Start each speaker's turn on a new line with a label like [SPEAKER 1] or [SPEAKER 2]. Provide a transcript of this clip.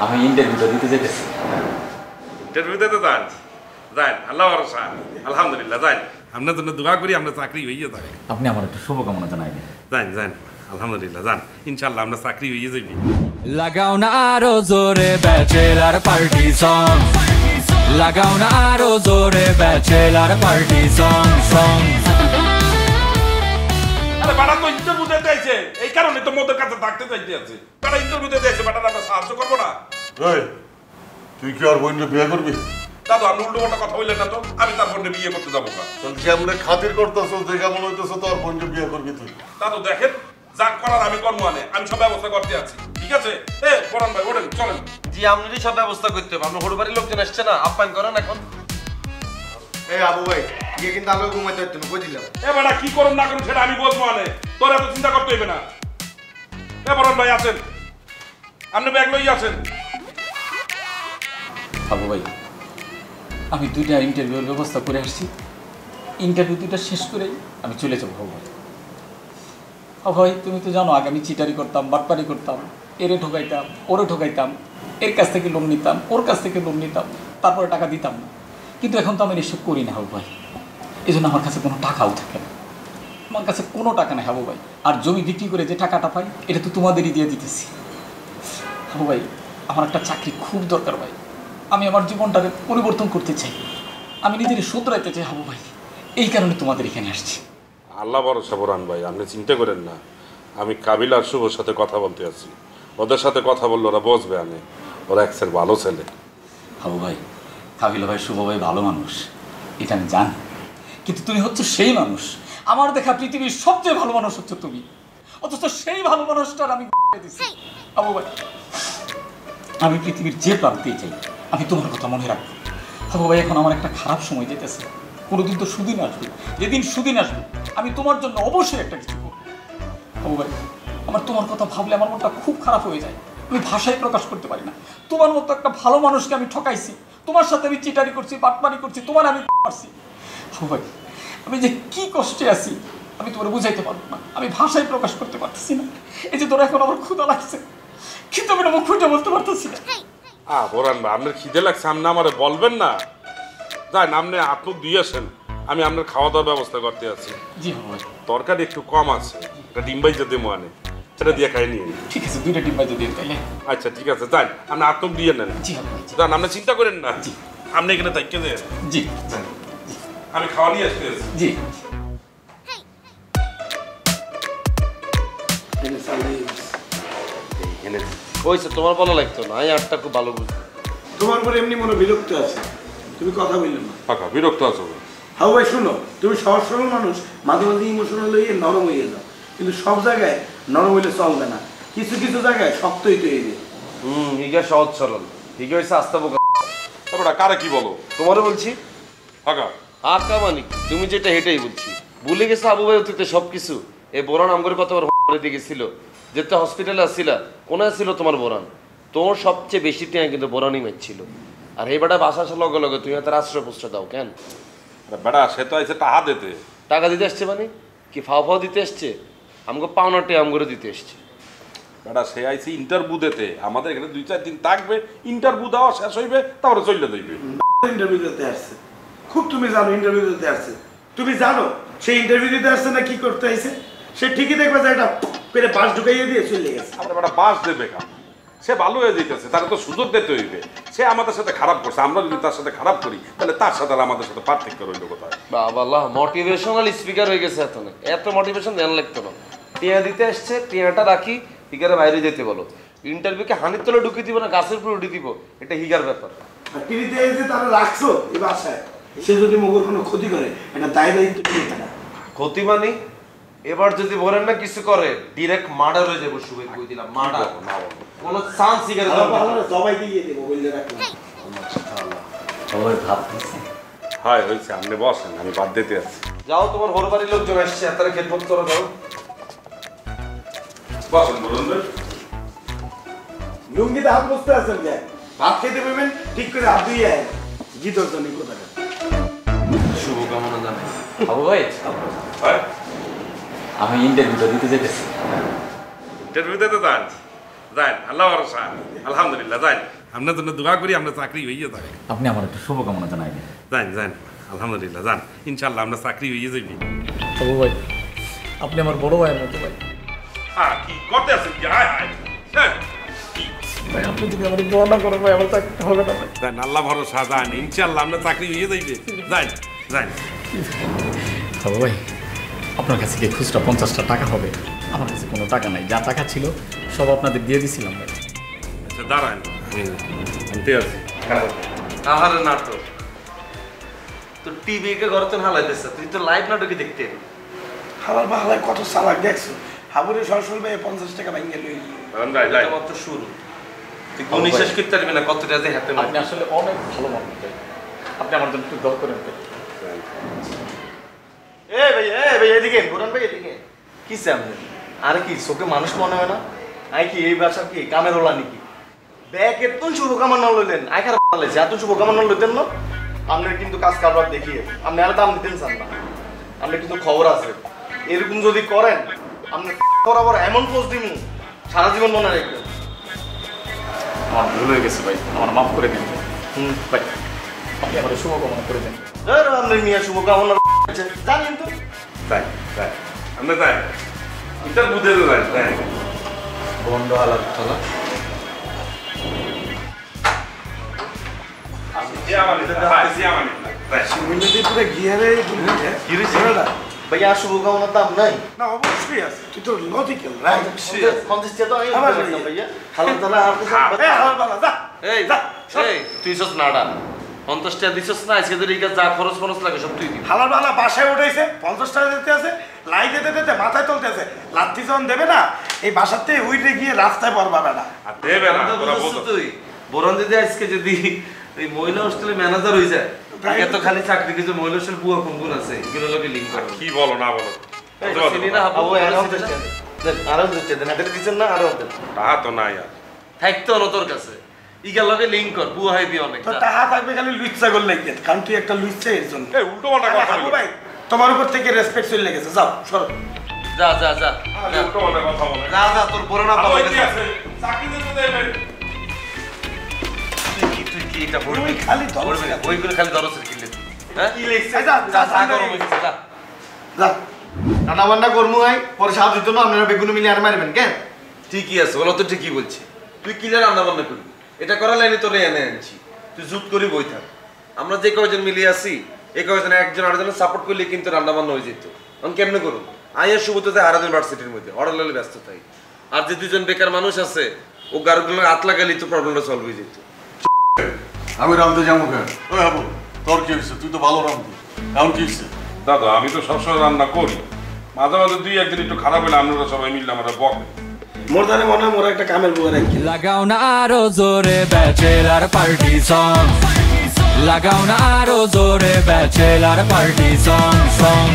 [SPEAKER 1] আমি ইন্টারভিউটা দিতে যেতেছি।
[SPEAKER 2] ইন্টারভিউ দিতে যান? যান, আল্লাহ ভরসা, আলহামদুলিল্লাহ। যান, আপনার জন্য দোয়া করি, আপনার চাকরি হইয়ে যাবে।
[SPEAKER 1] আপনি আমার একটু শুভকামনা জানাইবেন।
[SPEAKER 2] যান যান, আলহামদুলিল্লাহ। যান, ইনশাল্লাহ আপনার চাকরি হইয়ে যাবে।
[SPEAKER 3] লাগাও না আরো জোরে ব্যাচেলার পার্টি সং, লাগাও না আরো জোরে ব্যাচেলার পার্টি সং সং।
[SPEAKER 2] আরে বাড়া তো ইন্টারভিউ দিতে আইছে, এই কারণে তো মোদের কাছে থাকতে চাইতে আছে। বাড়া ইন্টারভিউ দিতে আইছে, বাড়া আমরা সাহায্য করবো না?
[SPEAKER 4] এই তুই কি আর বোনকে বিয়ে করবি?
[SPEAKER 2] দাদু, আপনি উল্টো পাল্টা কথা বললেন না তো, আমি তার বোনকে বিয়ে করতে যাবো না।
[SPEAKER 4] তাহলে কেমনে খাতির করতেছ যে কেমন হইতেছ তোর বোনকে বিয়ে করবি তুই?
[SPEAKER 2] দাদু দেখেন, যা করার আমি কর্ম আনে, আমি সব ব্যবস্থা করতে আছি, ঠিক আছে? এ পরান ভাই, ওঠেন, চলেন।
[SPEAKER 5] জি, আপনারই সব ব্যবস্থা করতে হবে। আপনার হরবাড়ির লোকজন আসছে না, আপ্যায়ন করেন এখন।
[SPEAKER 6] এই আবু ভাই, গিয়ে কিন্তু আলো ঘুমাইতে হতো না, বুঝলাম।
[SPEAKER 2] এ বেটা, কি করুন না করুন সেটা আমি বলবো আনে, তোর এত চিন্তা করতে হইবে না। এ পরান ভাই আছেন, আপনি ব্যাগ লই আছেন।
[SPEAKER 1] বাবু ভাই, আমি দুইটা ইন্টারভিউর ব্যবস্থা করে আসছি। ইন্টারভিউ দুইটা শেষ করেই আমি চলে যাবো। বাবু ভাই, ভাই তুমি তো জানো আগে আমি চিটারি করতাম, বাটপারি করতাম, এরে ঠকাইতাম, ওরে ঠকাইতাম, এর কাছ থেকে লোন নিতাম, ওর কাছ থেকে লোন নিতাম, তারপরে টাকা দিতাম না। কিন্তু এখন তো আমি এসব করি না হাবু ভাই। এই জন্য আমার কাছে কোনো টাকাও থাকে না, আমার কাছে কোনো টাকা নেই হাবু ভাই। আর জমি বিক্রি করে যে টাকাটা পাই এটা তো তোমাদেরই দিয়ে দিতেছি। হাবু ভাই, আমার একটা চাকরি খুব দরকার ভাই। আমি আমার জীবনটাকে পরিবর্তন করতে চাই, আমি নিজের শুধরাইতে চাই হাবু ভাই। এই কারণে তোমাদের এখানে আসছি।
[SPEAKER 2] আল্লাহ ভরসা পরান ভাই, আপনি চিন্তা করেন না। আমি কাবিল আর শুভর সাথে কথা বলতে আছি, ওদের সাথে কথা বললে ওরা বসবে। আনে ওরা একসের ভালো ছেলে।
[SPEAKER 1] হাবু ভাই, কাবিল ভাই, শুভ ভাই ভালো মানুষ, এটা আমি জানি। কিন্তু তুমি হচ্ছে সেই মানুষ, আমার দেখা পৃথিবীর সবচেয়ে ভালো মানুষ হচ্ছে তুমি, অথচ সেই ভালো মানুষটার আমি দিচ্ছি। হাবু ভাই, আমি পৃথিবীর যে প্রান্তেই চাই আমি তোমার কথা মনে রাখবো। হাবু ভাই, এখন আমার একটা খারাপ সময় যেতেছে, কোনোদিন তো সুদিন আসবে, যেদিন সুদিন আসবে আমি তোমার জন্য অবশ্যই একটা কিছু করবো। হাবু ভাই, আমার তোমার কথা ভাবলে আমার মনটা খুব খারাপ হয়ে যায়, আমি ভাষায় প্রকাশ করতে পারি না। তোমার মতো একটা ভালো মানুষকে আমি ঠকাইছি, তোমার সাথে আমি চিটারি করছি, বাটপারি করছি, তোমার আমি পারছি। হাবু ভাই, আমি যে কি কষ্টে আছি আমি তোমার বুঝাইতে পারবো না, আমি ভাষায় প্রকাশ করতে পারতেছি না। এই যে তোরা এখন আমার ক্ষুধা লাগছে, কিন্তু আমি মুখ খুঁজে বলতে পারতেছি না।
[SPEAKER 2] পরান ভাই, আপনার খিদে লাগছে, আপনি আমারে বলবেন না? যাই, আপনি আপনি দিয়ে আসেন, আমি আপনার খাওয়া দাওয়ার ব্যবস্থা করতে আছি।
[SPEAKER 1] জি হাবু ভাই,
[SPEAKER 2] তরকারি একটু কম আছে, একটা ডিম ভাই যদি মানে সেটা দিয়ে খাই নিয়ে।
[SPEAKER 1] ঠিক আছে, দুইটা ডিম ভাই দিন তাইলে।
[SPEAKER 2] আচ্ছা ঠিক আছে, যাই, আপনি আত্মক দিয়ে নেন।
[SPEAKER 1] জি হাবু ভাই,
[SPEAKER 2] যান, আপনি চিন্তা করেন না।
[SPEAKER 1] জি,
[SPEAKER 2] আপনি এখানে থাকতে দেন।
[SPEAKER 1] জি,
[SPEAKER 2] আমি খাওয়া নিয়ে আসতে আছি।
[SPEAKER 1] জি।
[SPEAKER 5] ওইসে তোমার ভালো লাগতো না, আমি আটটা খুব ভালো বুঝি।
[SPEAKER 6] তোমার পরে এমনি মনে বিরক্ত আছে, তুমি কথা বললে না।
[SPEAKER 2] ফাঁকা বিরক্ত আছো?
[SPEAKER 6] হাউ ভাই শুনো, তুমি সহজ সরল মানুষ, মাঝে মাঝে ইমোশনাল হয়ে নরম হয়ে যাও, কিন্তু সব জায়গায় নরম হইলে চলবে না, কিছু কিছু জায়গায় শক্তই তৈরি যায়।
[SPEAKER 5] হিগা সহজ সরল, হিগা হয়েছে আস্তা বোকা।
[SPEAKER 2] তারপরে কারে কি বলো?
[SPEAKER 5] তোমারও বলছি।
[SPEAKER 2] ফাঁকা
[SPEAKER 5] আকা মানে তুমি যেটা হেঁটেই বলছি। ভুলে গেছো আবু ভাই অতীতে সবকিছু। এই বোরান আমগরে কতবার দিয়ে গেছিল, যেতে হসপিটালে আসছিলা, কোনায় ছিল তোমার বোরান? তোমার সবচেয়ে বেশি টিয়া কিন্তু বোরানই মারছিল। আর এই বেটা বাসা আসার লগে লগে তুমি তার আশ্রয় পুষ্ট দাও কেন?
[SPEAKER 2] বেটা সে তো আইসে টাকা দিতে।
[SPEAKER 5] টাকা দিতে আসছে মানে কি ফাও ফাও দিতে আসছে? আমাকে পাওনার টিয়া আমগরে দিতে আসছে।
[SPEAKER 2] বেটা সে আইসে ইন্টারভিউ দিতে, আমাদের এখানে 2-4 দিন থাকবে, ইন্টারভিউ দেওয়া শেষ হইবে, তারপরে চলে যাইবে।
[SPEAKER 6] ইন্টারভিউ দিতে আসছে, খুব তুমি জানো ইন্টারভিউ দিতে আসছে। তুমি জানো সে ইন্টারভিউ দিতে আসছে না কি করতে আইছে? সে ঠিকই দেখবে যে একটা পেরে বাস ঢুকাইয়ে দিয়ে চলে গেছে।
[SPEAKER 2] আমরা বেটা বাস দেবে কেন? সে ভালো হয়ে যেতেছে, তারা তো সুযোগ দিতে হইবে। সে আমাদের সাথে খারাপ করছে, আমরা যদি তার সাথে খারাপ করি তাহলে তার সাথে আর আমাদের সাথে পার্থক্য রইল কোথায়?
[SPEAKER 5] বাবা আল্লাহ, মোটিভেশনাল স্পিকার হয়ে গেছে এত না, এত মোটিভেশন দেন লাগতো না। টিয়া দিতে আসছে, টিয়াটা রাখি, হিগারে বাইরে যেতে বলো। ইন্টারভিউকে হানির তলে ঢুকিয়ে দিব না গাছের উপরে উঠে দিব, এটা হিগার ব্যাপার।
[SPEAKER 6] আর টিভিতে এসে তারা রাখছো এই বাসায়, সে যদি মোগল কোনো ক্ষতি করে এটা দায় দায়িত্ব কে না?
[SPEAKER 5] ক্ষতি মানে এবার যদি বলেন না কিছু করে ডিরেক্ট মার্ডার হয়ে যাবো। শুভে কই দিলাম মার্ডার, কোনো চান্স হিগারে
[SPEAKER 6] সবাই দিয়ে দেবো বললে রাখলাম।
[SPEAKER 1] সবাই ভাবতেছে।
[SPEAKER 2] হয় হয়েছে, আপনি বসেন, আমি বাদ দিতে আছি।
[SPEAKER 5] যাও, তোমার বড় বাড়ির লোকজন আসছে, তারা খেদমত করো। যাও
[SPEAKER 2] বসেন বলুন ভাই।
[SPEAKER 6] লুঙ্গিতে হাত বসতে আছেন যে ভাত খেতে পারবেন ঠিক করে হাত ধুয়ে আয়। গীতর জন্য কোথায়
[SPEAKER 5] শুভকামনা জানাই।
[SPEAKER 1] হাবু ভাই,
[SPEAKER 2] হয়
[SPEAKER 1] আমি ইন্টারভিউটা দিতে যেতেছি।
[SPEAKER 2] ইন্টারভিউ দিতে যান? যাই আল্লাহ ভরসা আলহামদুলিল্লাহ যাই আপনার জন্য দোয়া করি আমরা চাকরি হইয়ে যাবে
[SPEAKER 1] আপনি আমার একটু শুভকামনা জানাইবেন।
[SPEAKER 2] যান আলহামদুলিল্লাহ যান ইনশাল্লাহ আমরা চাকরি হইয়ে যাবি
[SPEAKER 1] বাবু ভাই, আপনি আমার বড় ভাইয়ের মতো ভাই।
[SPEAKER 2] হ্যাঁ কি করতে আছেন কি হায় হায় হ্যাঁ
[SPEAKER 1] ভাই আপনি যদি আমার দোয়া না করেন ভাই আমার চাকরি হবে না ভাই।
[SPEAKER 2] যান আল্লাহ ভরসা যান ইনশাল্লাহ আমরা চাকরি হইয়ে যাইবে যান
[SPEAKER 1] বাবু ভাই, আপনার কাছে কি খুচরা 50টা টাকা হবে? আমার কাছে কোনো টাকা নাই, যা টাকা ছিল সব আপনাদের দিয়ে দিছিলাম ভাই।
[SPEAKER 2] আচ্ছা দাঁড়ান আনতে আছি
[SPEAKER 5] আহারে নাটক তো টিভি কে ঘরে তো হালাইতেছে, তুই তো লাইভ নাটকই দেখতে
[SPEAKER 6] হালাল বা হালাল কত চালাক দেখছো। হাবুরে সরসল ভাই 50 টাকা ভাঙিয়ে লই।
[SPEAKER 2] যাই
[SPEAKER 5] এটা মাত্র শুরু, তুই কোন শেষ করতে পারবি না কতটা যে হাতে মারবি।
[SPEAKER 1] আপনি আসলে অনেক ভালো মানুষ ভাই, আপনি আমার জন্য একটু দোয়া করেন ভাই।
[SPEAKER 7] ভাই এদিকে ঘুরান ভাই এদিকে কি সামনে আরে কি চোখে মানুষ মনে হয় না আই কি এই বাসা কি কামের ওলা নাকি ব্যাগ এত শুভকামনা লইলেন আইকার বলেছে এত শুভকামনা লইতেন না আপনার কিন্তু কাজ কারবার দেখিয়ে আপনি আর দাম দিতেন চান না আপনার কিন্তু খবর আছে এরকম যদি করেন আপনি বরাবর এমন পোস্ট দিন সারা জীবন মনে রাখবেন
[SPEAKER 1] আমার ভুল হয়ে গেছে ভাই, আমার মাফ করে দিন ভাই। আপনি আমার শুভকামনা করে দেন।
[SPEAKER 7] আপনার মিয়া শুভকামনা জানেন তো
[SPEAKER 2] যাই আমরা যাই ইটার বুঝে যাই
[SPEAKER 5] বন্ধ হালাত থালা
[SPEAKER 6] মিনিটে পুরো গিয়ারে
[SPEAKER 7] কি হইছে ভাইয়া শুভকামনার দাম নাই
[SPEAKER 6] না অবশ্যই আছে, তুই তো লজিক্যাল রাইট।
[SPEAKER 7] 50 টাকা আমি
[SPEAKER 6] আমার
[SPEAKER 7] দিতাম ভাইয়া হালাল তালা আর কিছু
[SPEAKER 6] এ হালাল বালা যা।
[SPEAKER 5] এই তুই সস নাডা 50 টাকা দিছস না, আজকে তোর যা খরচ লাগে সব তুই দিবি।
[SPEAKER 6] হালাল বালা বাসায় উঠেছে 50 টাকা দিতে আছে, লাই দিতে মাথায় তুলতে আছে, লাত্তি যখন দেবে না এই বাসাতে উইটে গিয়ে রাস্তায় পড়বা না।
[SPEAKER 2] আর দেবে না তোরা
[SPEAKER 5] বুঝছিস
[SPEAKER 2] বোঝো
[SPEAKER 5] তুই বরণ যদি আজকে যদি এই মহিলা হোস্টেলে ম্যানেজার হয়ে যায় এত খালি চাকরি কিছু মহিলা হোস্টেল বুয়া কোন আছে এগুলো লোকে লিংক করে
[SPEAKER 2] কি বলো না বলো
[SPEAKER 5] চিনি না হাবু
[SPEAKER 7] আরো দিচ্ছে দেন এদের দিচ্ছেন না আরো দেন
[SPEAKER 2] তা তো নাই আর
[SPEAKER 5] থাকতো না তোর কাছে ইগার লগে লিংক কর বুয়া হইবি অনেক
[SPEAKER 6] তো টাকা থাকবে খালি লুচ্চা করলে কারণ তুই একটা লুচ্চা এর জন্য।
[SPEAKER 2] এই উল্টো পাল্টা কথা
[SPEAKER 6] হাবু
[SPEAKER 2] বলো
[SPEAKER 6] ভাই তোমার উপর থেকে রেসপেক্ট চলে গেছে, যাও সরো।
[SPEAKER 5] যা যা যা
[SPEAKER 2] উল্টো পাল্টা কথা বলো
[SPEAKER 5] যা যা তোর বড় না
[SPEAKER 2] আরো
[SPEAKER 5] পাবে
[SPEAKER 2] কি আছে চাকরি দিতে দেবে
[SPEAKER 5] তুই কি এটা বলবি
[SPEAKER 6] খালি ধরো।
[SPEAKER 5] বলবি না ওইগুলো খালি দরসের কিনলে হ্যাঁ
[SPEAKER 6] কি লিখছে যা
[SPEAKER 5] যা
[SPEAKER 6] যা
[SPEAKER 5] যা গরম হয়ে গেছে, যা
[SPEAKER 6] যা।
[SPEAKER 7] রান্না বান্না করবো ভাই পরে সাহায্য দিত না আপনারা বেগুন মিলে আর মারবেন কেন
[SPEAKER 5] ঠিকই আছে ওরা তো ঠিকই বলছে তুই কিলে রান্না বান্না করবি এটা করার লাইনে তোরে এনে আনছি তুই জুত করি বই থাক আমরা যে কয়জন মিলিয়ে আসি এই কয়জন একজন আরেকজনের সাপোর্ট করলে কিন্তু রান্না বান্না হয়ে যেত আমি কেমনে করুন আইয়া শুভতে হারাজন ভার্সিটির মধ্যে অর্ডার লালে ব্যস্ত তাই আর যে দুজন বেকার মানুষ আছে ও গাড়িগুলো হাত লাগালি তো প্রবলেমটা সলভ হয়ে যেত
[SPEAKER 4] আমি রামতে যাবো কেন? ওই হাবু তোর কি হয়েছে? তুই তো ভালো রামতি, এখন কি হয়েছে?
[SPEAKER 2] দাদা আমি তো সবসময় রান্না করি মাঝে মাঝে দুই একদিন একটু খারাপ হলে আপনারা সবাই মিললে আমরা বকে
[SPEAKER 6] মোর ধারে মনে হয় মোর একটা কামের বুয়া রাখি।
[SPEAKER 3] লাগাও না আরো জোরে ব্যাচেলার পার্টি সং লাগাও না আরো জোরে ব্যাচেলার পার্টি সং